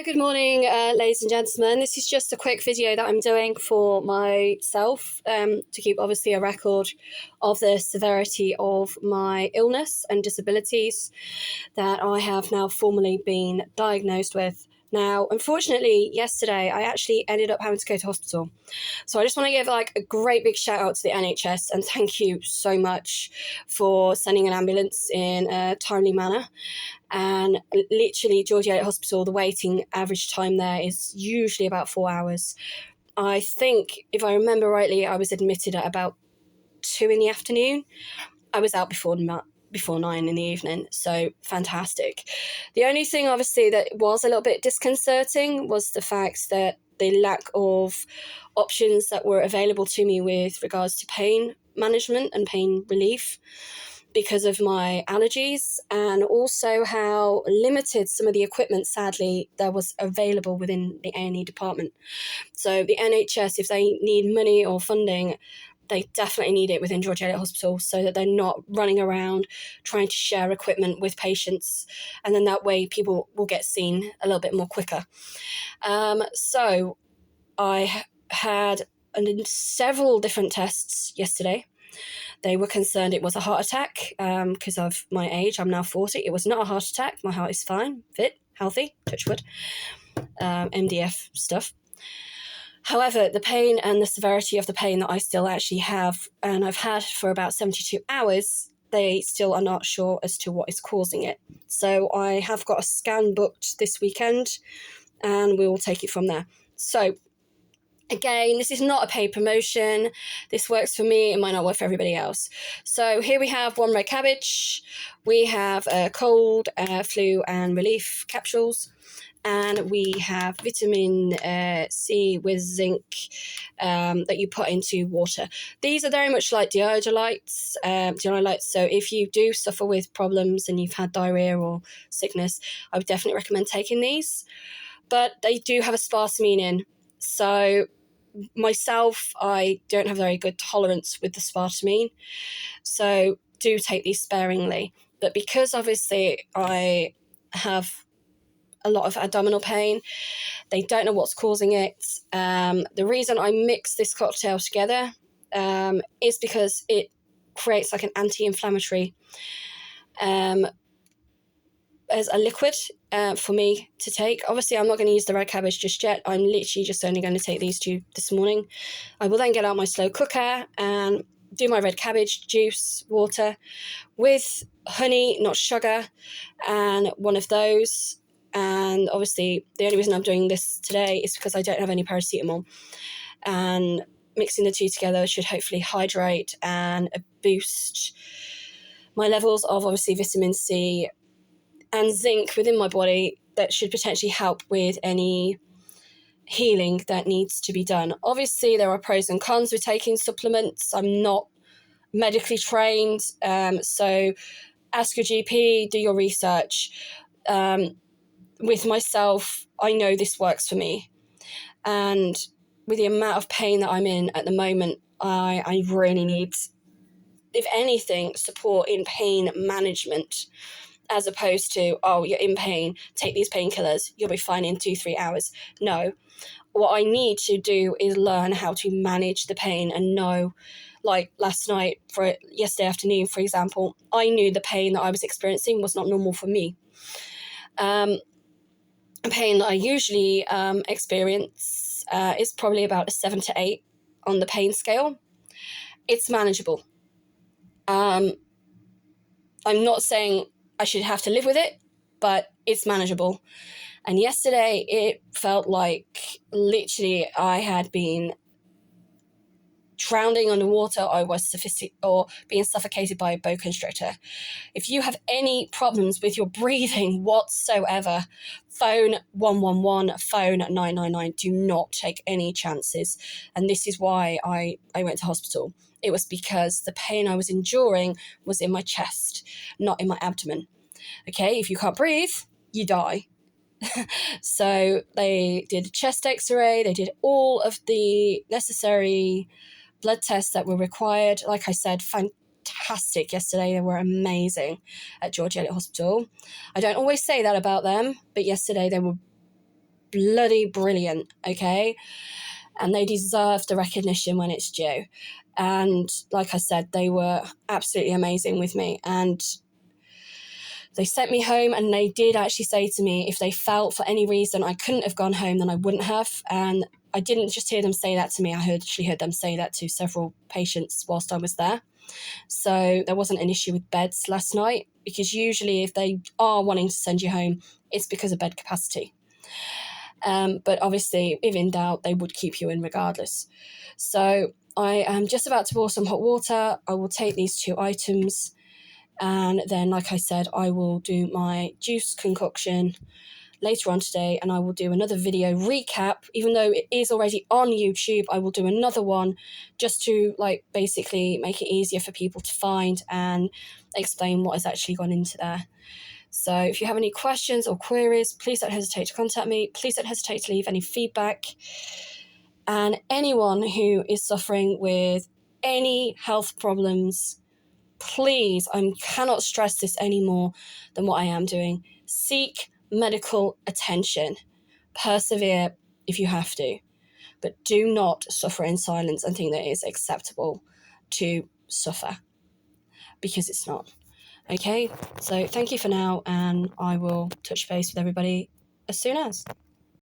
Good morning, ladies and gentlemen. This is just a quick video that I'm doing for myself to keep obviously a record of the severity of my illness and disabilities that I have now formally been diagnosed with. Now, unfortunately, yesterday I actually ended up having to go to hospital. So I just want to give a great big shout out to the NHS and thank you so much for sending an ambulance in a timely manner. And literally, George Eliot Hospital, the waiting average time there is usually about 4 hours. I think, if I remember rightly, I was admitted at about 2 in the afternoon. I was out before 9 in the evening, so fantastic. The only thing, obviously, that was a little bit disconcerting was the fact that the lack of options that were available to me with regards to pain management and pain relief because of my allergies, and also how limited some of the equipment, sadly, there was available within the A&E department. So the NHS, if they need money or funding, they definitely need it within George Eliot Hospital so that they're not running around trying to share equipment with patients, and then that way people will get seen a little bit more quicker. So I had several different tests yesterday. They were concerned it was a heart attack because of my age. I'm now 40. It was not a heart attack. My heart is fine, fit, healthy, touch wood, MDF stuff. However, the pain and the severity of the pain that I still actually have, and I've had for about 72 hours, they still are not sure as to what is causing it. So I have got a scan booked this weekend, and we will take it from there. So again, this is not a paid promotion. This works for me. It might not work for everybody else. So here we have one red cabbage. We have cold, flu and relief capsules. And we have vitamin C with zinc that you put into water. These are very much like deodolites. So if you do suffer with problems and you've had diarrhea or sickness, I would definitely recommend taking these. But they do have aspartame in. So myself, I don't have very good tolerance with the aspartame. So do take these sparingly. But because obviously I have a lot of abdominal pain, they don't know what's causing it. The reason I mix this cocktail together is because it creates like an anti-inflammatory as a liquid for me to take. Obviously, I'm not going to use the red cabbage just yet. I'm literally just only going to take these two this morning. I will then get out my slow cooker and do my red cabbage juice water with honey, not sugar, and one of those. And obviously, the only reason I'm doing this today is because I don't have any paracetamol. And mixing the two together should hopefully hydrate and boost my levels of obviously vitamin C and zinc within my body that should potentially help with any healing that needs to be done. Obviously, there are pros and cons with taking supplements. I'm not medically trained, so ask your GP, do your research. With myself, I know this works for me. And with the amount of pain that I'm in at the moment, I really need, if anything, support in pain management, as opposed to, oh, you're in pain, take these painkillers, you'll be fine in 2-3 hours. No, what I need to do is learn how to manage the pain and know, like yesterday afternoon, for example, I knew the pain that I was experiencing was not normal for me. Pain that I usually experience is probably about a 7 to 8 on the pain scale. It's manageable. I'm not saying I should have to live with it, but it's manageable. And yesterday it felt like literally I had been drowning underwater. I was being suffocated by a boa constrictor. If you have any problems with your breathing whatsoever, phone 111, phone 999. Do not take any chances. And this is why I went to hospital. It was because the pain I was enduring was in my chest, not in my abdomen. Okay, if you can't breathe, you die. So they did a chest x-ray, they did all of the necessary blood tests that were required. Like I said, fantastic yesterday. They were amazing at George Eliot Hospital. I don't always say that about them, but yesterday they were bloody brilliant, okay? And they deserve the recognition when it's due. And like I said, they were absolutely amazing with me. And they sent me home, and they did actually say to me, if they felt for any reason I couldn't have gone home, then I wouldn't have. And I didn't just hear them say that to me, I actually heard them say that to several patients whilst I was there. So there wasn't an issue with beds last night, because usually if they are wanting to send you home, it's because of bed capacity. But obviously, if in doubt, they would keep you in regardless. So I am just about to pour some hot water. I will take these 2 items, and then, like I said, I will do my juice concoction later on today, and I will do another video recap. Even though it is already on YouTube, I will do another one just to basically make it easier for people to find and explain what has actually gone into there. So if you have any questions or queries, please don't hesitate to contact me. Please don't hesitate to leave any feedback. And anyone who is suffering with any health problems, please, I cannot stress this any more than what I am doing. Seek medical attention. Persevere if you have to. But do not suffer in silence and think that it is acceptable to suffer, because it's not. Okay, so thank you for now, and I will touch base with everybody as soon as.